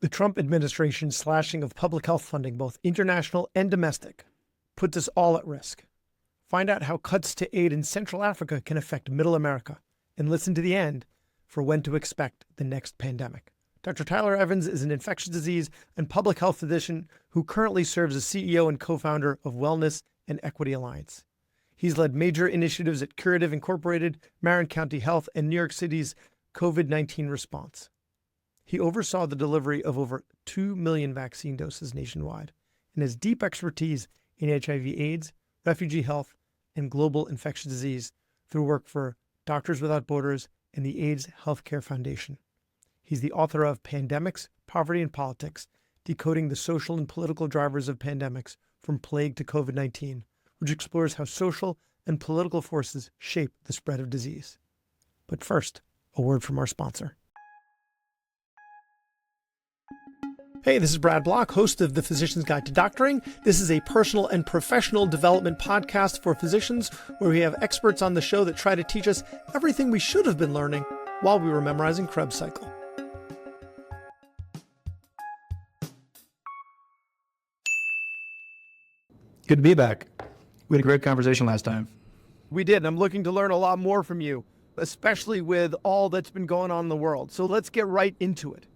The Trump administration's slashing of public health funding, both international and domestic, puts us all at risk. Find out how cuts to aid in Central Africa can affect Middle America, and listen to the end for when to expect the next pandemic. Dr. Tyler Evans is an infectious disease and public health physician who currently serves as CEO and co-founder of Wellness and Equity Alliance. He's led major initiatives at Curative Incorporated, Marin County Health, and New York City's COVID-19 response. He oversaw the delivery of over 2 million vaccine doses nationwide and has deep expertise in HIV/AIDS, refugee health, and global infectious disease through work for Doctors Without Borders and the AIDS Healthcare Foundation. He's the author of Pandemics, Poverty, and Politics, Decoding the Social and Political Drivers of Pandemics from Plague to COVID-19, which explores how social and political forces shape the spread of disease. But first, a word from our sponsor. Hey, this is Brad Block, host of The Physician's Guide to Doctoring. This is a personal and professional development podcast for physicians where we have experts on the show that try to teach us everything we should have been learning while we were memorizing Krebs cycle. Good to be back. We had a great conversation last time. We did, and I'm looking to learn a lot more from you, especially with all that's been going on in the world. So let's get right into it.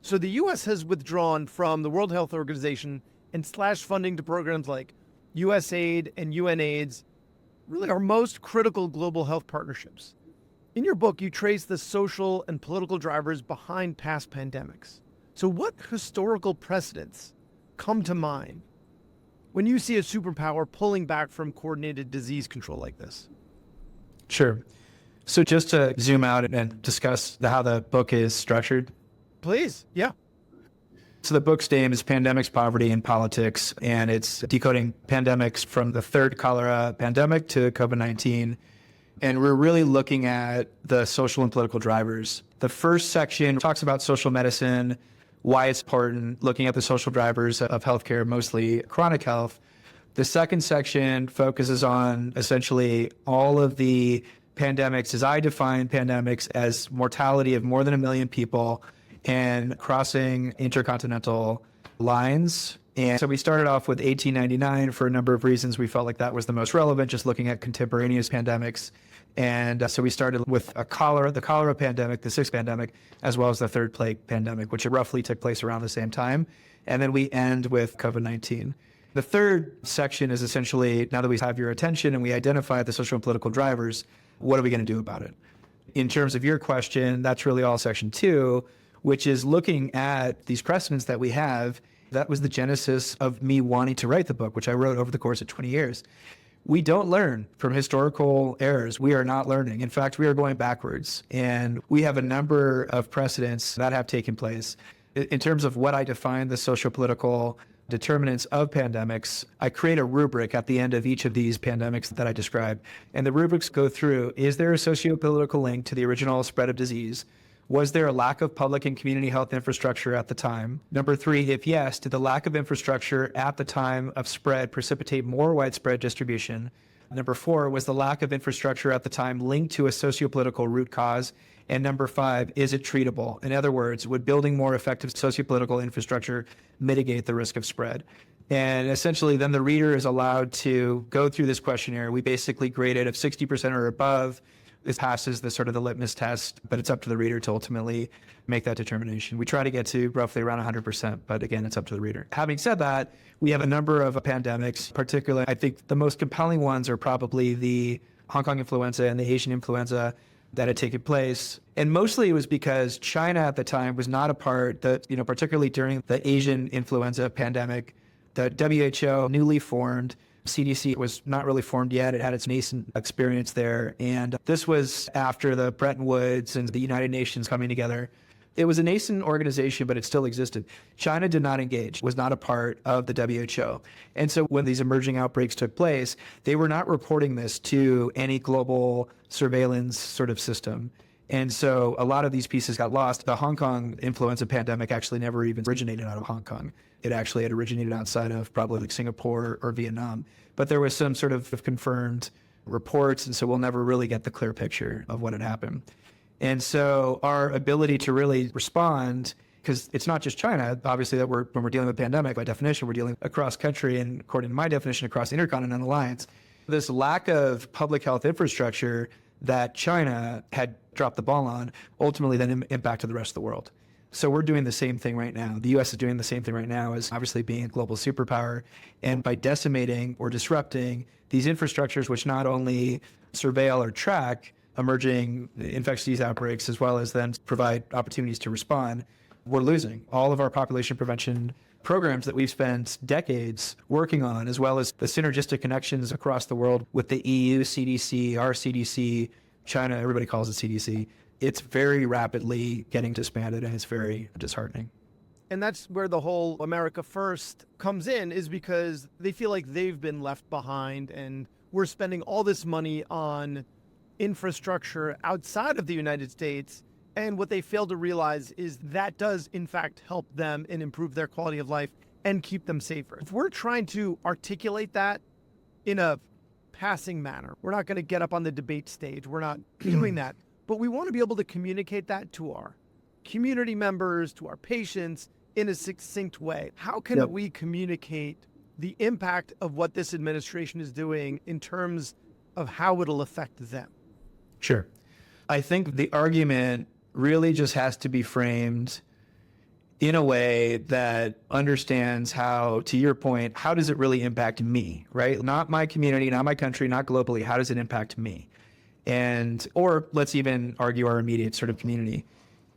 So the U.S. has withdrawn from the World Health Organization and slashed funding to programs like USAID and UNAIDS, really our most critical global health partnerships. In your book, you trace the social and political drivers behind past pandemics. So what historical precedents come to mind when you see a superpower pulling back from coordinated disease control like this? Sure. So just to zoom out and discuss how the book is structured. Please, yeah. So the book's name is Pandemics, Poverty, and Politics, and it's decoding pandemics from the third cholera pandemic to COVID-19. And we're really looking at the social and political drivers. The first section talks about social medicine, why it's important, looking at the social drivers of healthcare, mostly chronic health. The second section focuses on essentially all of the pandemics, as I define pandemics, as mortality of more than 1 million people and crossing intercontinental lines. And so we started off with 1899 for a number of reasons. We felt like that was the most relevant, just looking at contemporaneous pandemics. And so we started with the cholera pandemic, the sixth pandemic, as well as the third plague pandemic, which roughly took place around the same time. And then we end with COVID-19. The third section is essentially, now that we have your attention and we identify the social and political drivers, what are we going to do about it? In terms of your question, that's really all section 2, which is looking at these precedents that we have. That was the genesis of me wanting to write the book, which I wrote over the course of 20 years. We don't learn from historical errors. We are not learning. In fact, we are going backwards. And we have a number of precedents that have taken place. In terms of what I define the socio-political determinants of pandemics, I create a rubric at the end of each of these pandemics that I describe. And the rubrics go through, is there a socio-political link to the original spread of disease? Was there a lack of public and community health infrastructure at the time? Number 3, if yes, did the lack of infrastructure at the time of spread precipitate more widespread distribution? Number 4, was the lack of infrastructure at the time linked to a sociopolitical root cause? And number 5, is it treatable? In other words, would building more effective sociopolitical infrastructure mitigate the risk of spread? And essentially, then the reader is allowed to go through this questionnaire. We basically grade it if 60% or above. This passes the sort of the litmus test, but it's up to the reader to ultimately make that determination. We try to get to roughly around 100%, but again, it's up to the reader. Having said that, we have a number of pandemics. Particularly, I think the most compelling ones are probably the Hong Kong influenza and the Asian influenza that had taken place. And mostly it was because China at the time was not a part that, particularly during the Asian influenza pandemic, the WHO, newly formed, CDC was not really formed yet. It had its nascent experience there. And this was after the Bretton Woods and the United Nations coming together. It was a nascent organization, but it still existed. China did not engage, was not a part of the WHO. And so when these emerging outbreaks took place, they were not reporting this to any global surveillance sort of system. And so a lot of these pieces got lost. The Hong Kong influenza pandemic actually never even originated out of Hong Kong. It actually had originated outside of probably like Singapore or Vietnam. But there was some sort of confirmed reports, and so we'll never really get the clear picture of what had happened. And so our ability to really respond because it's not just China, obviously, that when we're dealing with a pandemic, by definition, we're dealing across country and, according to my definition, across the intercontinental lines. This lack of public health infrastructure that China had dropped the ball on ultimately then impacted the rest of the world. So we're doing the same thing right now. The U.S. is doing the same thing right now as obviously being a global superpower. And by decimating or disrupting these infrastructures, which not only surveil or track emerging infectious disease outbreaks, as well as then provide opportunities to respond, we're losing all of our population prevention programs that we've spent decades working on, as well as the synergistic connections across the world with the EU, CDC, our CDC, China, everybody calls it CDC. It's very rapidly getting disbanded, and it's very disheartening. And that's where the whole America First comes in, is because they feel like they've been left behind, and we're spending all this money on infrastructure outside of the United States. And what they fail to realize is that does, in fact, help them and improve their quality of life and keep them safer. If we're trying to articulate that in a passing manner, we're not going to get up on the debate stage. We're not doing that. But we want to be able to communicate that to our community members, to our patients in a succinct way. How can we communicate the impact of what this administration is doing in terms of how it'll affect them? Sure. I think the argument really just has to be framed in a way that understands how, to your point, how does it really impact me, right? Not my community, not my country, not globally. How does it impact me? And, or let's even argue our immediate sort of community.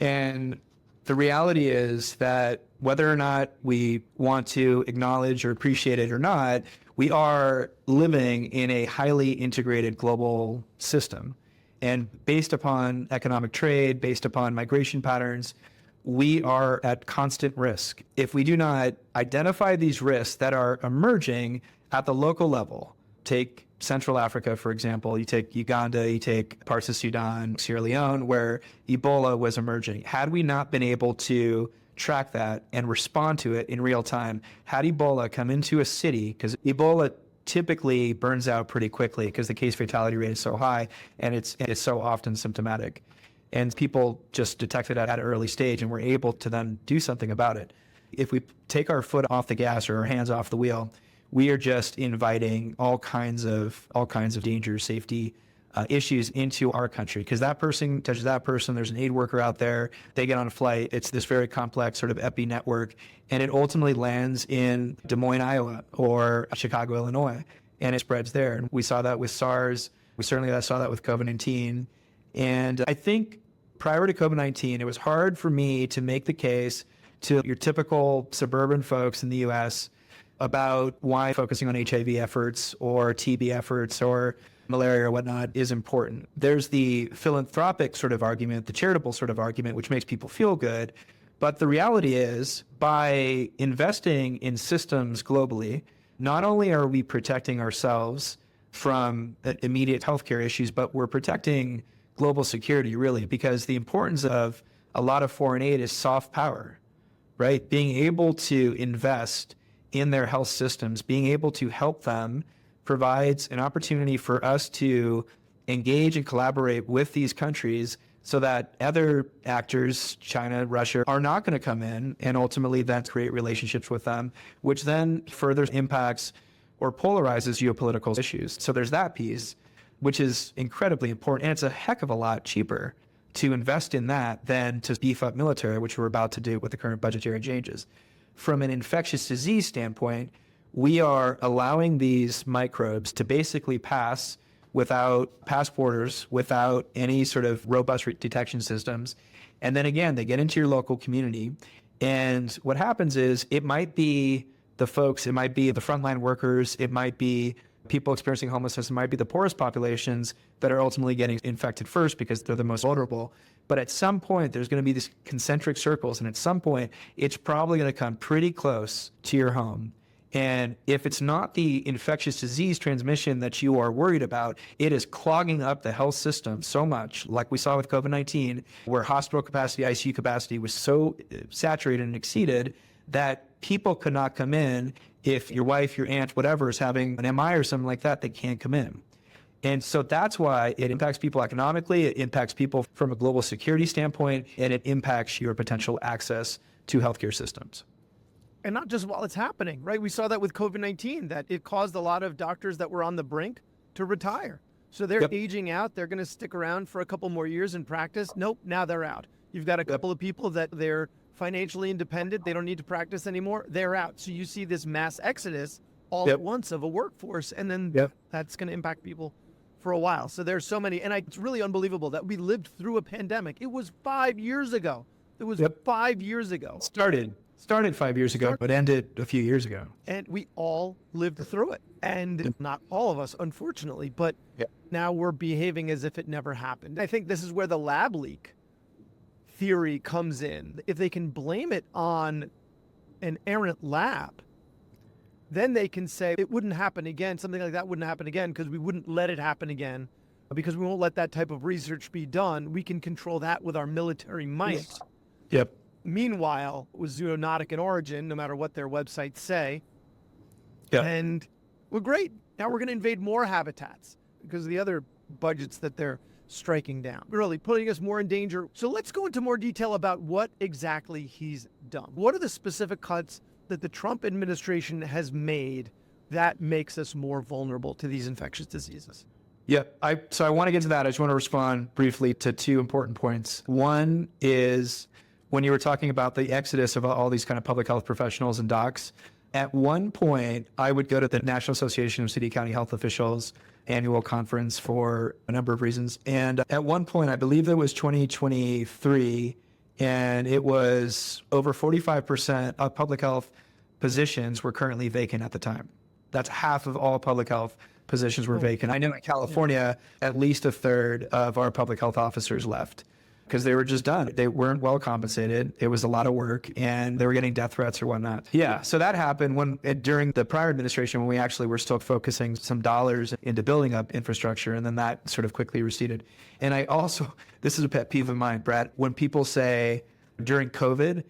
And the reality is that whether or not we want to acknowledge or appreciate it or not, we are living in a highly integrated global system. And based upon economic trade, based upon migration patterns, we are at constant risk. If we do not identify these risks that are emerging at the local level, take Central Africa, for example, you take Uganda, you take parts of Sudan, Sierra Leone, where Ebola was emerging. Had we not been able to track that and respond to it in real time, had Ebola come into a city, because Ebola typically burns out pretty quickly because the case fatality rate is so high and it's so often symptomatic. And people just detect it at an early stage and we're able to then do something about it. If we take our foot off the gas or our hands off the wheel, we are just inviting all kinds of danger, safety issues into our country, because that person touches that person. There's an aid worker out there. They get on a flight. It's this very complex sort of epi network, and it ultimately lands in Des Moines, Iowa, or Chicago, Illinois, and it spreads there. And we saw that with SARS. We certainly saw that with COVID-19. And I think prior to COVID-19, it was hard for me to make the case to your typical suburban folks in the U.S. about why focusing on HIV efforts or TB efforts or malaria or whatnot is important. There's the philanthropic sort of argument, the charitable sort of argument, which makes people feel good. But the reality is, by investing in systems globally, not only are we protecting ourselves from immediate healthcare issues, but we're protecting global security, really, because the importance of a lot of foreign aid is soft power, right? Being able to invest in their health systems, being able to help them, provides an opportunity for us to engage and collaborate with these countries so that other actors, China, Russia, are not going to come in and ultimately then create relationships with them, which then further impacts or polarizes geopolitical issues. So there's that piece, which is incredibly important. And it's a heck of a lot cheaper to invest in that than to beef up military, which we're about to do with the current budgetary changes. From an infectious disease standpoint, we are allowing these microbes to basically pass without passporters, without any sort of robust detection systems. And then again, they get into your local community. And what happens is it might be the folks, it might be the frontline workers, it might be people experiencing homelessness, it might be the poorest populations that are ultimately getting infected first because they're the most vulnerable. But at some point, there's going to be these concentric circles. And at some point, it's probably going to come pretty close to your home. And if it's not the infectious disease transmission that you are worried about, it is clogging up the health system so much, like we saw with COVID-19, where hospital capacity, ICU capacity was so saturated and exceeded that people could not come in. If your wife, your aunt, whatever is having an MI or something like that, they can't come in. And so that's why it impacts people economically, it impacts people from a global security standpoint, and it impacts your potential access to healthcare systems. And not just while it's happening, right? We saw that with COVID-19, that it caused a lot of doctors that were on the brink to retire. So they're aging out. They're going to stick around for a couple more years in practice. Nope, now they're out. You've got a couple of people that they're financially independent. They don't need to practice anymore. They're out. So you see this mass exodus all at once of a workforce, and then that's going to impact people for a while. So there's so many, and it's really unbelievable that we lived through a pandemic. It was 5 years ago. It was 5 years ago. Started 5 years ago, but ended a few years ago. And we all lived through it. And not all of us, unfortunately, but now we're behaving as if it never happened. I think this is where the lab leak theory comes in. If they can blame it on an errant lab, then they can say it wouldn't happen again. Something like that wouldn't happen again because we wouldn't let it happen again, because we won't let that type of research be done. We can control that with our military might. Meanwhile, it was zoonotic in origin, no matter what their websites say. And we're great. Now we're going to invade more habitats because of the other budgets that they're striking down, really putting us more in danger. So let's go into more detail about what exactly he's done. What are the specific cuts that the Trump administration has made that makes us more vulnerable to these infectious diseases? So I want to get to that. I just want to respond briefly to two important points. One is when you were talking about the exodus of all these kind of public health professionals and docs, at one point, I would go to the National Association of City County Health Officials annual conference for a number of reasons. And at one point, I believe it was 2023, and it was over 45% of public health positions were currently vacant at the time. That's half of all public health positions were vacant. I know in California, at least a third of our public health officers left because they were just done. They weren't well compensated. It was a lot of work, and they were getting death threats or whatnot. So that happened during the prior administration, when we actually were still focusing some dollars into building up infrastructure, and then that sort of quickly receded. And I also, this is a pet peeve of mine, Brad, when people say during COVID,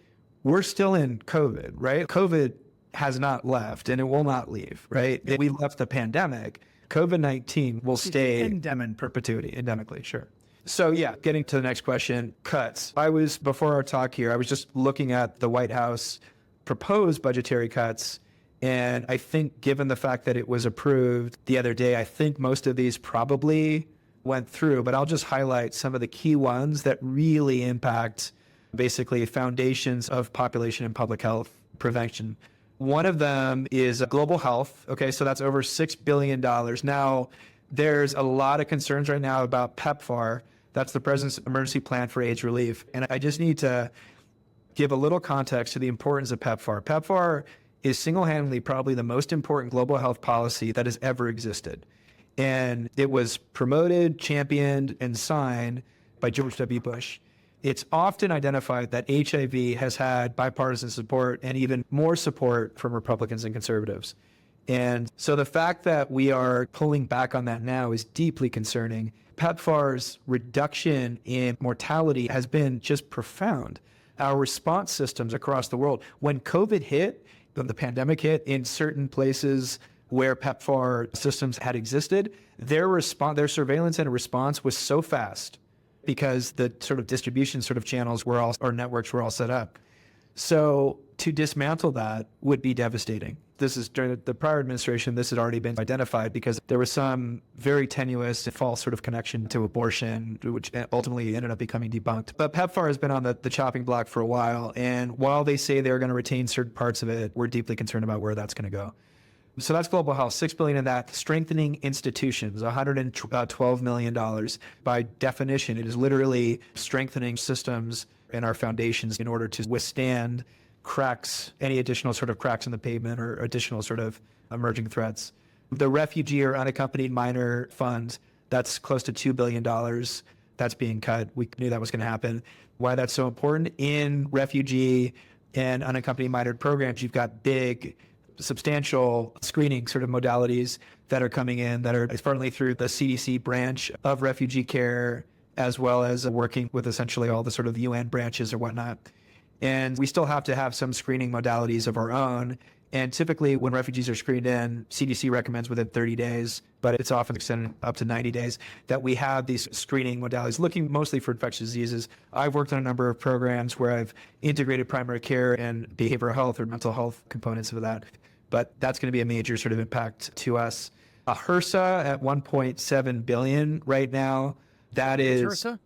we're still in COVID, right? COVID has not left, and it will not leave, right? We left the pandemic. COVID-19 will stay in perpetuity, endemically, sure. So getting to the next question, cuts. Before our talk here, I was just looking at the White House proposed budgetary cuts. And I think given the fact that it was approved the other day, I think most of these probably went through, but I'll just highlight some of the key ones that really impact basically foundations of population and public health prevention. One of them is global health. Okay, so that's over $6 billion. Now, there's a lot of concerns right now about PEPFAR. That's the President's Emergency Plan for AIDS Relief. And I just need to give a little context to the importance of PEPFAR. PEPFAR is single-handedly probably the most important global health policy that has ever existed. And it was promoted, championed, and signed by George W. Bush. It's often identified that HIV has had bipartisan support and even more support from Republicans and conservatives. And so the fact that we are pulling back on that now is deeply concerning. PEPFAR's reduction in mortality has been just profound. Our response systems across the world, when COVID hit, when the pandemic hit, in certain places where PEPFAR systems had existed, their surveillance and response was so fast because the sort of distribution sort of channels or networks were all set up. So to dismantle that would be devastating. This is during the prior administration, this had already been identified because there was some very tenuous false sort of connection to abortion, which ultimately ended up becoming debunked. But PEPFAR has been on the chopping block for a while. And while they say they're going to retain certain parts of it, we're deeply concerned about where that's going to go. So that's global health, $6 billion in that. Strengthening institutions, $112 million. By definition, it is literally strengthening systems and our foundations in order to withstand cracks, any additional sort of cracks in the pavement or additional sort of emerging threats. The refugee or unaccompanied minor fund, that's close to $2 billion. That's being cut. We knew that was going to happen. Why that's so important? In refugee and unaccompanied minor programs, you've got big, substantial screening sort of modalities that are coming in that are partly through the CDC branch of refugee care, as well as working with essentially all the sort of UN branches or whatnot. And we still have to have some screening modalities of our own. And typically when refugees are screened in, CDC recommends within 30 days, but it's often extended up to 90 days, that we have these screening modalities looking mostly for infectious diseases. I've worked on a number of programs where I've integrated primary care and behavioral health or mental health components of that, but that's going to be a major sort of impact to us. HRSA at 1.7 billion right now. That is HRSA?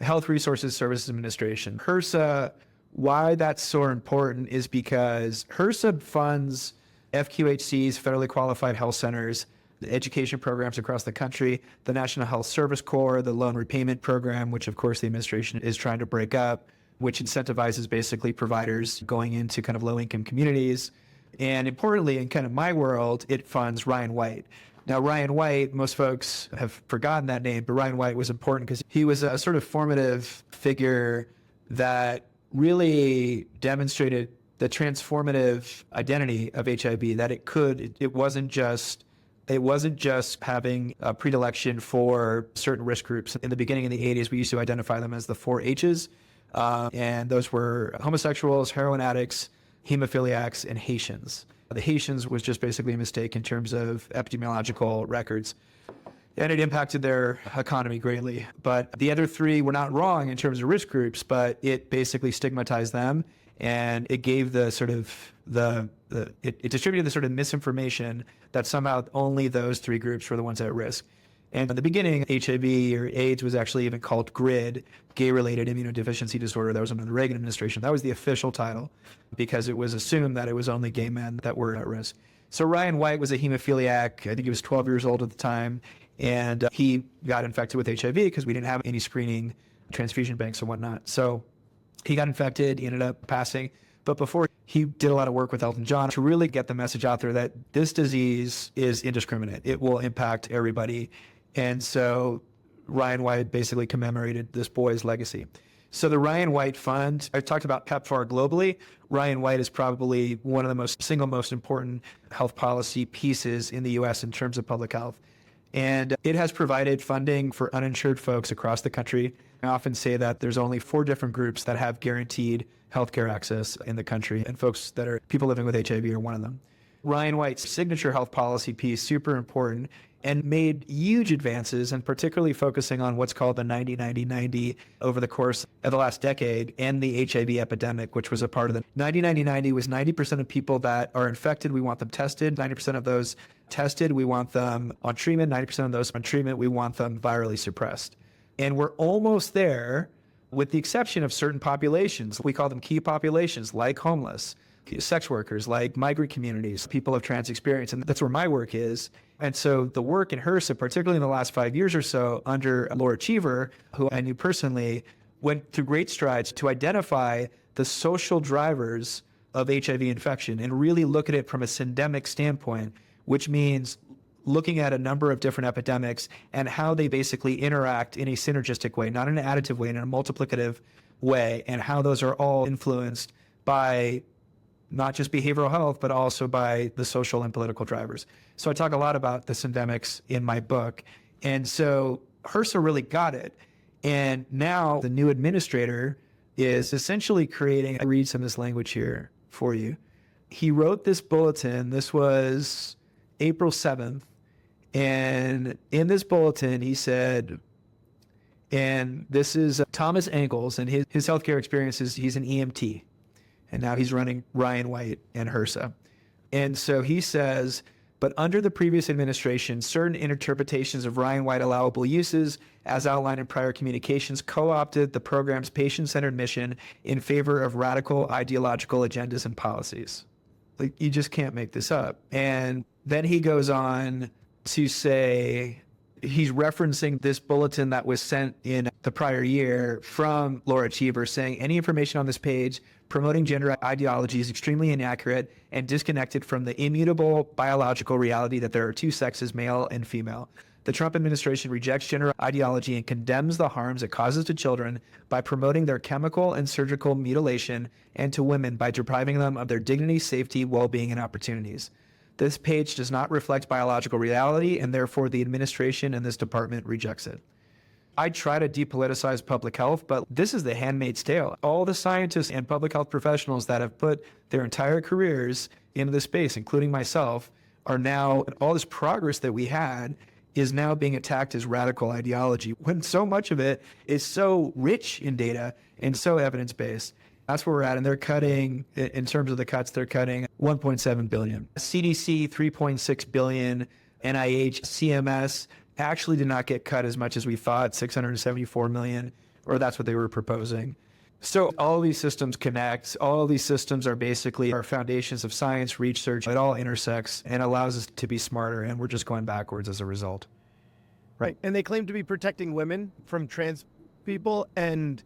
Health Resources Services Administration. HRSA, why that's so important is because HRSA funds FQHCs, federally qualified health centers, the education programs across the country, the National Health Service Corps, the loan repayment program, which of course the administration is trying to break up, which incentivizes basically providers going into kind of low-income communities. And importantly, in kind of my world, it funds Ryan White. Now, Ryan White, most folks have forgotten that name, but Ryan White was important because he was a sort of formative figure that really demonstrated the transformative identity of HIV, that it wasn't just having a predilection for certain risk groups. In the beginning of the 80s, we used to identify them as the 4 H's, and those were homosexuals, heroin addicts, hemophiliacs, and Haitians. The Haitians was just basically a mistake in terms of epidemiological records, and it impacted their economy greatly. But the other 3 were not wrong in terms of risk groups, but it basically stigmatized them, and it gave the sort of it distributed the sort of misinformation that somehow only those 3 groups were the ones at risk. And in the beginning, HIV or AIDS was actually even called GRID, gay-related immunodeficiency disorder. That was under the Reagan administration. That was the official title because it was assumed that it was only gay men that were at risk. So Ryan White was a hemophiliac. I think he was 12 years old at the time. And he got infected with HIV because we didn't have any screening transfusion banks and whatnot. So he got infected, he ended up passing. But before, he did a lot of work with Elton John to really get the message out there that this disease is indiscriminate. It will impact everybody. And so Ryan White basically commemorated this boy's legacy. So the Ryan White Fund, I talked about PEPFAR globally. Ryan White is probably one of the single most important health policy pieces in the U.S. in terms of public health. And it has provided funding for uninsured folks across the country. I often say that there's only 4 different groups that have guaranteed healthcare access in the country, and people living with HIV are one of them. Ryan White's signature health policy piece, super important, and made huge advances, and particularly focusing on what's called the 90-90-90 over the course of the last decade, and the HIV epidemic, which was a part of the 90-90-90 was 90% of people that are infected, we want them tested. 90% of those tested, we want them on treatment. 90% of those on treatment, we want them virally suppressed. And we're almost there, with the exception of certain populations. We call them key populations, like homeless, sex workers, like migrant communities, people of trans experience, and that's where my work is. And so the work in HRSA, particularly in the last 5 years or so, under Laura Cheever, who I knew personally, went through great strides to identify the social drivers of HIV infection and really look at it from a syndemic standpoint, which means looking at a number of different epidemics and how they basically interact in a synergistic way, not in an additive way, in a multiplicative way, and how those are all influenced by not just behavioral health, but also by the social and political drivers. So I talk a lot about the syndemics in my book. And so HRSA really got it. And now the new administrator is essentially creating, I read some of this language here for you. He wrote this bulletin. This was April 7th. And in this bulletin, he said, and this is Thomas Engels, and his healthcare experience is he's an EMT. And now he's running Ryan White and HRSA. And so he says, but under the previous administration, certain interpretations of Ryan White allowable uses, as outlined in prior communications, co-opted the program's patient-centered mission in favor of radical ideological agendas and policies. Like, you just can't make this up. And then he goes on to say, he's referencing this bulletin that was sent in the prior year from Laura Cheever, saying any information on this page promoting gender ideology is extremely inaccurate and disconnected from the immutable biological reality that there are 2 sexes, male and female. The Trump administration rejects gender ideology and condemns the harms it causes to children by promoting their chemical and surgical mutilation, and to women by depriving them of their dignity, safety, well-being, and opportunities. This page does not reflect biological reality, and therefore the administration and this department rejects it. I try to depoliticize public health, but this is the handmaid's tale. All the scientists and public health professionals that have put their entire careers into this space, including myself, are now, all this progress that we had is now being attacked as radical ideology when so much of it is so rich in data and so evidence-based. That's where we're at. And they're cutting, in terms of the cuts, they're cutting 1.7 billion. CDC, 3.6 billion. NIH, CMS actually did not get cut as much as we thought, 674 million, or that's what they were proposing. So all these systems connect. All these systems are basically our foundations of science, research. It all intersects and allows us to be smarter, and we're just going backwards as a result. Right. And they claim to be protecting women from trans people. And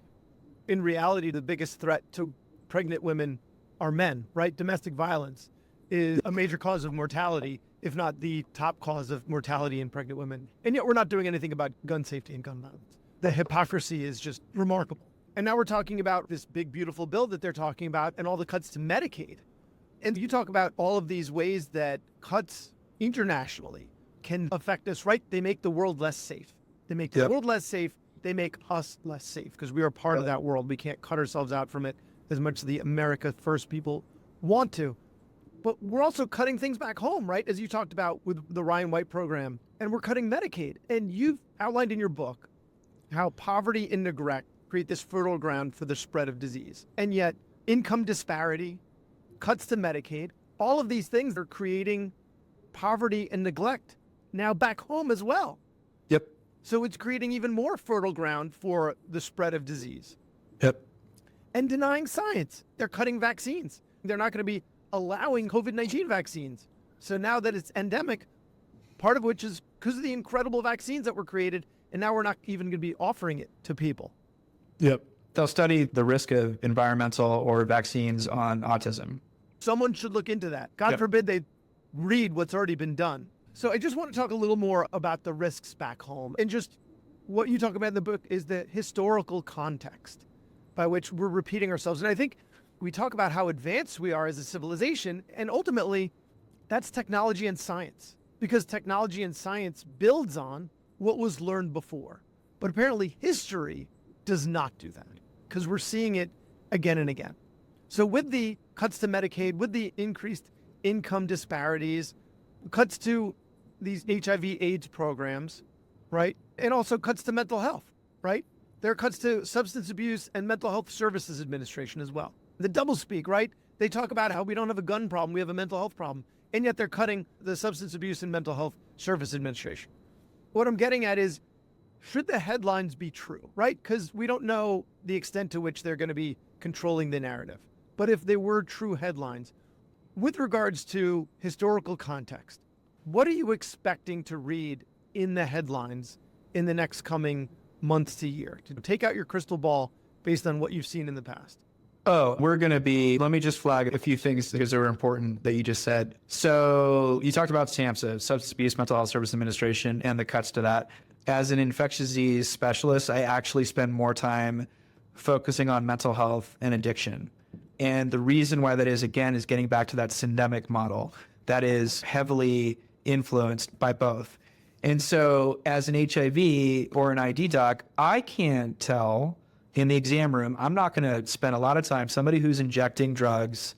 in reality, the biggest threat to pregnant women are men, right? Domestic violence is a major cause of mortality, if not the top cause of mortality in pregnant women. And yet we're not doing anything about gun safety and gun violence. The hypocrisy is just remarkable. And now we're talking about this big, beautiful bill that they're talking about and all the cuts to Medicaid. And you talk about all of these ways that cuts internationally can affect us, right? They make the world less safe. They make the world less safe. They make us less safe because we are part of that world. We can't cut ourselves out from it as much as the America First people want to. But we're also cutting things back home, right? As you talked about with the Ryan White program, and we're cutting Medicaid. And you've outlined in your book how poverty and neglect create this fertile ground for the spread of disease. And yet income disparity, cuts to Medicaid, all of these things are creating poverty and neglect now back home as well. Yep. So it's creating even more fertile ground for the spread of disease. Yep. And denying science. They're cutting vaccines. They're not going to be allowing COVID-19 vaccines. So now that it's endemic, part of which is because of the incredible vaccines that were created, and now we're not even going to be offering it to people. Yep. They'll study the risk of environmental or vaccines on autism. Someone should look into that. God forbid they read what's already been done. So I just want to talk a little more about the risks back home. And just what you talk about in the book is the historical context by which we're repeating ourselves. And I think we talk about how advanced we are as a civilization, and ultimately that's technology and science, because technology and science builds on what was learned before. But apparently history does not do that, because we're seeing it again and again. So with the cuts to Medicaid, with the increased income disparities, cuts to these HIV/AIDS programs, right? And also cuts to mental health, right? There are cuts to Substance Abuse and Mental Health Services Administration as well. The doublespeak, right? They talk about how we don't have a gun problem, we have a mental health problem. And yet they're cutting the Substance Abuse and Mental Health Service Administration. What I'm getting at is, should the headlines be true, right? Because we don't know the extent to which they're going to be controlling the narrative. But if they were true headlines, with regards to historical context, what are you expecting to read in the headlines in the next coming months to year? To take out your crystal ball based on what you've seen in the past. Oh, we're going to be, let me just flag a few things because they were important that you just said. So you talked about SAMHSA, Substance Abuse Mental Health Service Administration, and the cuts to that. As an infectious disease specialist, I actually spend more time focusing on mental health and addiction. And the reason why that is, again, is getting back to that syndemic model that is heavily influenced by both. And so as an HIV or an ID doc, I can't tell in the exam room, I'm not going to spend a lot of time, somebody who's injecting drugs,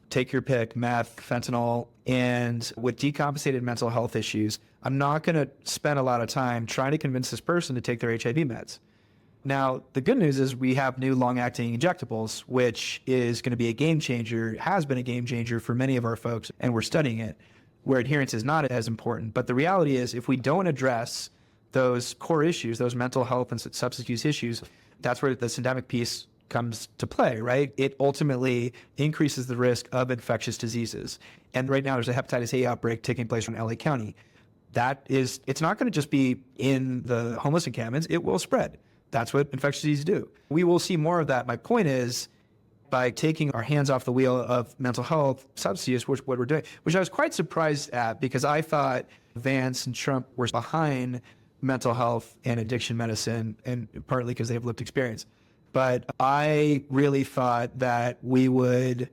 take your pick, meth, fentanyl, and with decompensated mental health issues, I'm not going to spend a lot of time trying to convince this person to take their HIV meds. Now, the good news is we have new long-acting injectables, which is going to be a game changer, has been a game changer for many of our folks, and we're studying it, where adherence is not as important. But the reality is, if we don't address those core issues, those mental health and substance use issues, that's where the syndemic piece comes to play, right? It ultimately increases the risk of infectious diseases. And right now there's a hepatitis A outbreak taking place in LA County. It's not going to just be in the homeless encampments, it will spread. That's what infectious diseases do. We will see more of that. My point is, by taking our hands off the wheel of mental health, substance use, which what we're doing, which I was quite surprised at because I thought Vance and Trump were behind mental health and addiction medicine, and partly because they have lived experience. But I really thought that we would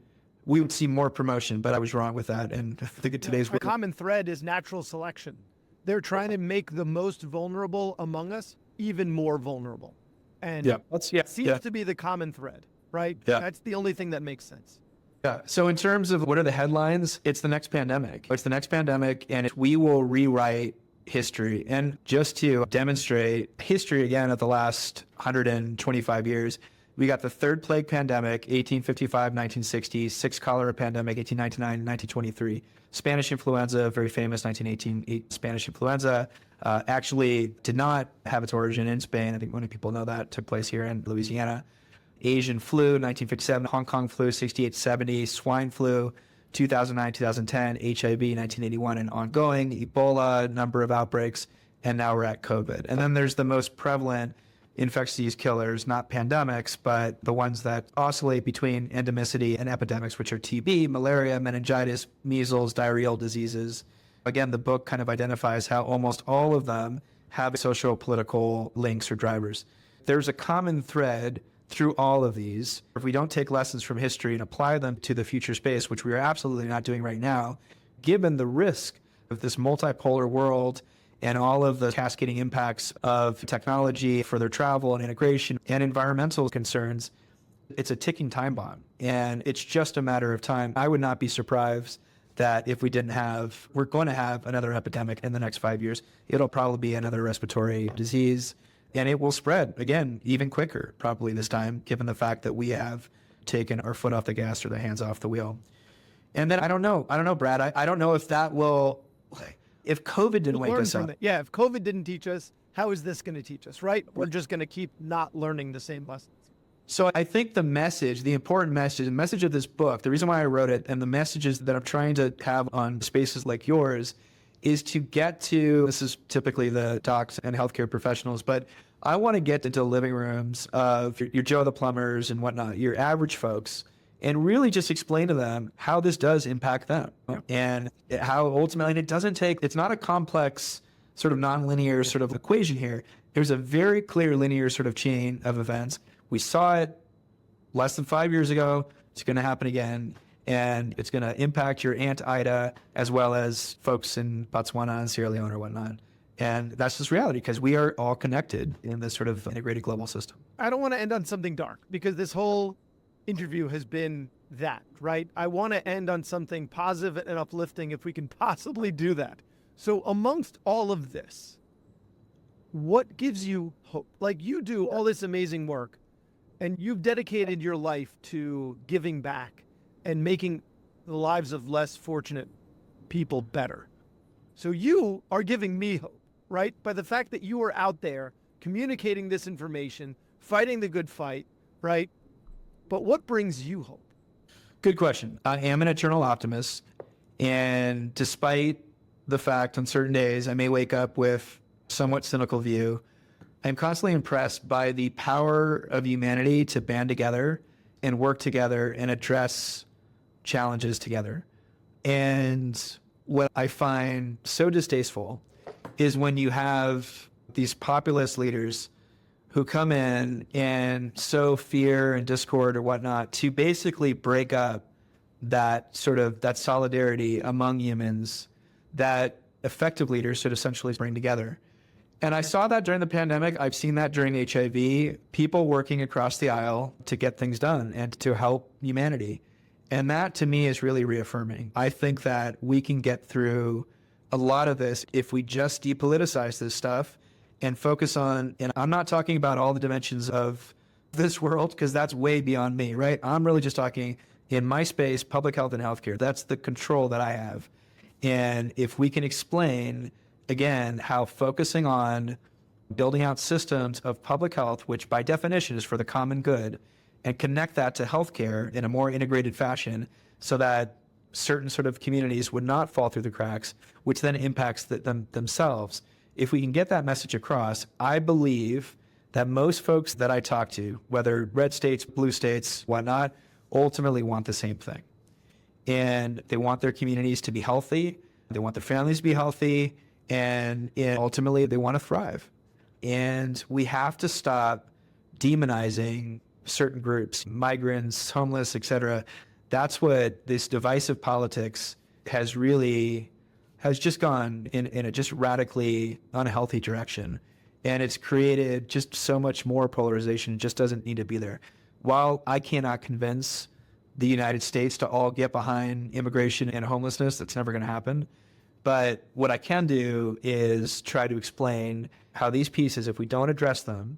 see more promotion, but I was wrong with that. And I think in today's a common thread is natural selection. They're trying to make the most vulnerable among us even more vulnerable. And Yeah. seems to be the common thread, right? Yeah. That's the only thing that makes sense. Yeah. So in terms of what are the headlines, it's the next pandemic. It's the next pandemic, and we will rewrite history. And just to demonstrate history again of the last 125 years, we got the third plague pandemic, 1855, 1960, sixth cholera pandemic, 1899, 1923, Spanish influenza, very famous 1918 Spanish influenza, actually did not have its origin in Spain. I think many people know that took place here in Louisiana. Asian flu, 1957, Hong Kong flu, 68, 70, swine flu, 2009, 2010, HIV, 1981, and ongoing, Ebola, number of outbreaks, and now we're at COVID. And then there's the most prevalent infectious disease killers, not pandemics, but the ones that oscillate between endemicity and epidemics, which are TB, malaria, meningitis, measles, diarrheal diseases. Again, the book kind of identifies how almost all of them have socio-political links or drivers. There's a common thread through all of these. If we don't take lessons from history and apply them to the future space, which we are absolutely not doing right now, given the risk of this multipolar world and all of the cascading impacts of technology, further travel and integration, and environmental concerns, it's a ticking time bomb. And it's just a matter of time. I would not be surprised that if we're going to have another epidemic in the next 5 years. It'll probably be another respiratory disease. And it will spread, again, even quicker, probably this time, given the fact that we have taken our foot off the gas or the hands off the wheel. And then I don't know, Brad. I don't know if that will, if COVID didn't wake us up. Yeah, if COVID didn't teach us, how is this going to teach us, right? We're just going to keep not learning the same lessons. So I think the important message, the message of this book, the reason why I wrote it, and the messages that I'm trying to have on spaces like yours, is to get to, this is typically the docs and healthcare professionals, but I want to get into living rooms of your Joe the plumbers and whatnot, your average folks, and really just explain to them how this does impact them and how ultimately, and it's not a complex sort of nonlinear sort of equation here. There's a very clear linear sort of chain of events. We saw it less than 5 years ago. It's going to happen again. And it's going to impact your Aunt Ida as well as folks in Botswana and Sierra Leone or whatnot. And that's just reality because we are all connected in this sort of integrated global system. I don't want to end on something dark because this whole interview has been that, right? I want to end on something positive and uplifting if we can possibly do that. So amongst all of this, what gives you hope? Like you do all this amazing work and you've dedicated your life to giving back and making the lives of less fortunate people better. So you are giving me hope, right? By the fact that you are out there communicating this information, fighting the good fight, right? But what brings you hope? Good question. I am an eternal optimist. And despite the fact on certain days I may wake up with somewhat cynical view, I'm constantly impressed by the power of humanity to band together and work together and address challenges together. And what I find so distasteful is when you have these populist leaders who come in and sow fear and discord or whatnot to basically break up that solidarity among humans that effective leaders should essentially bring together. And I saw that during the pandemic. I've seen that during HIV, people working across the aisle to get things done and to help humanity. And that to me is really reaffirming. I think that we can get through a lot of this if we just depoliticize this stuff and focus on, and I'm not talking about all the dimensions of this world because that's way beyond me, right? I'm really just talking in my space, public health and healthcare. That's the control that I have. And if we can explain, again, how focusing on building out systems of public health, which by definition is for the common good, and connect that to healthcare in a more integrated fashion so that certain sort of communities would not fall through the cracks, which then impacts themselves. If we can get that message across, I believe that most folks that I talk to, whether red states, blue states, whatnot, ultimately want the same thing. And they want their communities to be healthy, they want their families to be healthy, and ultimately they want to thrive. And we have to stop demonizing certain groups, migrants, homeless, etc. That's what this divisive politics has just gone in a just radically unhealthy direction. And it's created just so much more polarization. It just doesn't need to be there. While I cannot convince the United States to all get behind immigration and homelessness, that's never going to happen. But what I can do is try to explain how these pieces, if we don't address them,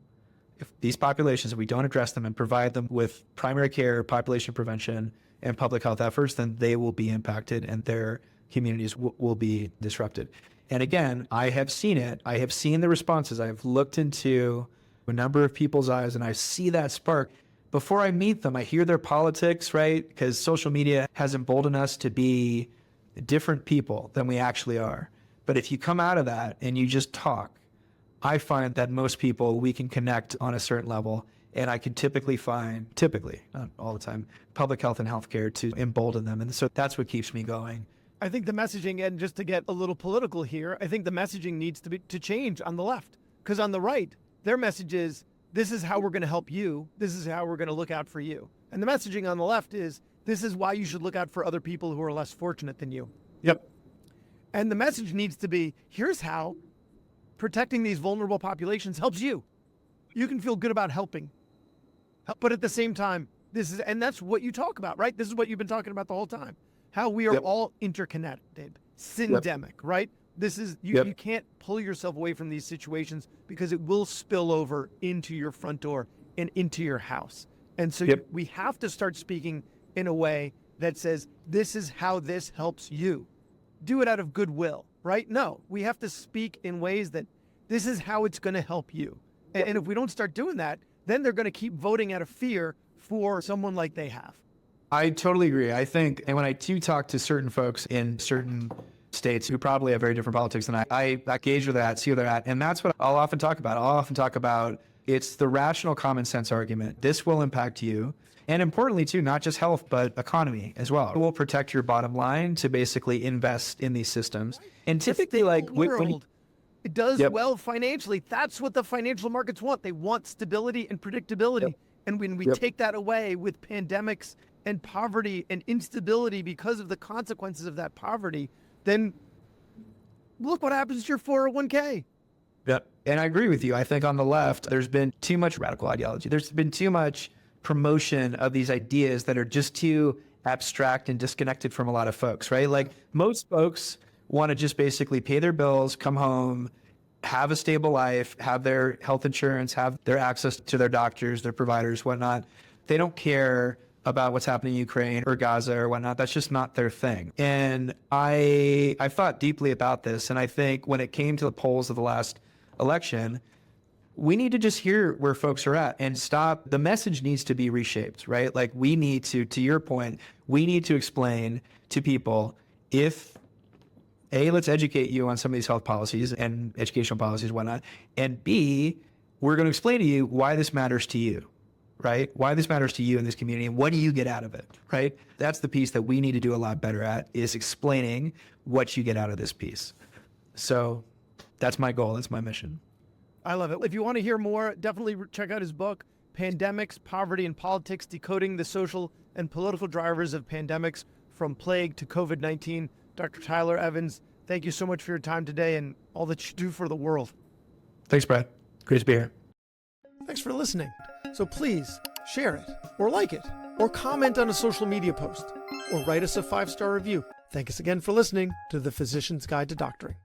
if these populations, if we don't address them and provide them with primary care, population prevention, and public health efforts, then they will be impacted and their communities will be disrupted. And again, I have seen it. I have seen the responses. I have looked into a number of people's eyes and I see that spark. Before I meet them, I hear their politics, right? Because social media has emboldened us to be different people than we actually are. But if you come out of that and you just talk, I find that most people, we can connect on a certain level. And I can typically find, not all the time, public health and healthcare to embolden them. And so that's what keeps me going. I think the messaging, and just to get a little political here, I think the messaging needs to change on the left. Because on the right, their message is, this is how we're going to help you. This is how we're going to look out for you. And the messaging on the left is, this is why you should look out for other people who are less fortunate than you. Yep. And the message needs to be, here's how protecting these vulnerable populations helps you. You can feel good about helping. But at the same time, and that's what you talk about, right? This is what you've been talking about the whole time. How we are all interconnected, syndemic, right? This is, you can't pull yourself away from these situations because it will spill over into your front door and into your house. And so we have to start speaking in a way that says, this is how this helps you. Do it out of goodwill, right? No, we have to speak in ways that this is how it's going to help you. And if we don't start doing that, then they're going to keep voting out of fear for someone like they have. I totally agree. I think, and when I do talk to certain folks in certain states who probably have very different politics than I engage with that, see where they're at. And that's what I'll often talk about. I'll often talk about, it's the rational common sense argument. This will impact you. And importantly too, not just health, but economy as well. It will protect your bottom line to basically invest in these systems. And typically it does well financially. That's what the financial markets want. They want stability and predictability. And when we take that away with pandemics and poverty and instability because of the consequences of that poverty, then look what happens to your 401k. Yeah. And I agree with you. I think on the left, there's been too much radical ideology. There's been too much promotion of these ideas that are just too abstract and disconnected from a lot of folks, right? Like most folks want to just basically pay their bills, come home, have a stable life, have their health insurance, have their access to their doctors, their providers, whatnot. They don't care about what's happening in Ukraine or Gaza or whatnot. That's just not their thing. And I thought deeply about this. And I think when it came to the polls of the last election, we need to just hear where folks are at and stop. The message needs to be reshaped, right? Like we need to your point, we need to explain to people if A, let's educate you on some of these health policies and educational policies and whatnot. And B, we're going to explain to you why this matters to you, right? Why this matters to you in this community and what do you get out of it, right? That's the piece that we need to do a lot better at, is explaining what you get out of this piece. So that's my goal. That's my mission. I love it. If you want to hear more, definitely check out his book, Pandemics, Poverty, and Politics, Decoding the Social and Political Drivers of Pandemics from Plague to COVID-19. Dr. Tyler Evans, thank you so much for your time today and all that you do for the world. Thanks, Brad. Great to be here. Thanks for listening. So please share it or like it or comment on a social media post or write us a 5-star review. Thank us again for listening to The Physician's Guide to Doctoring.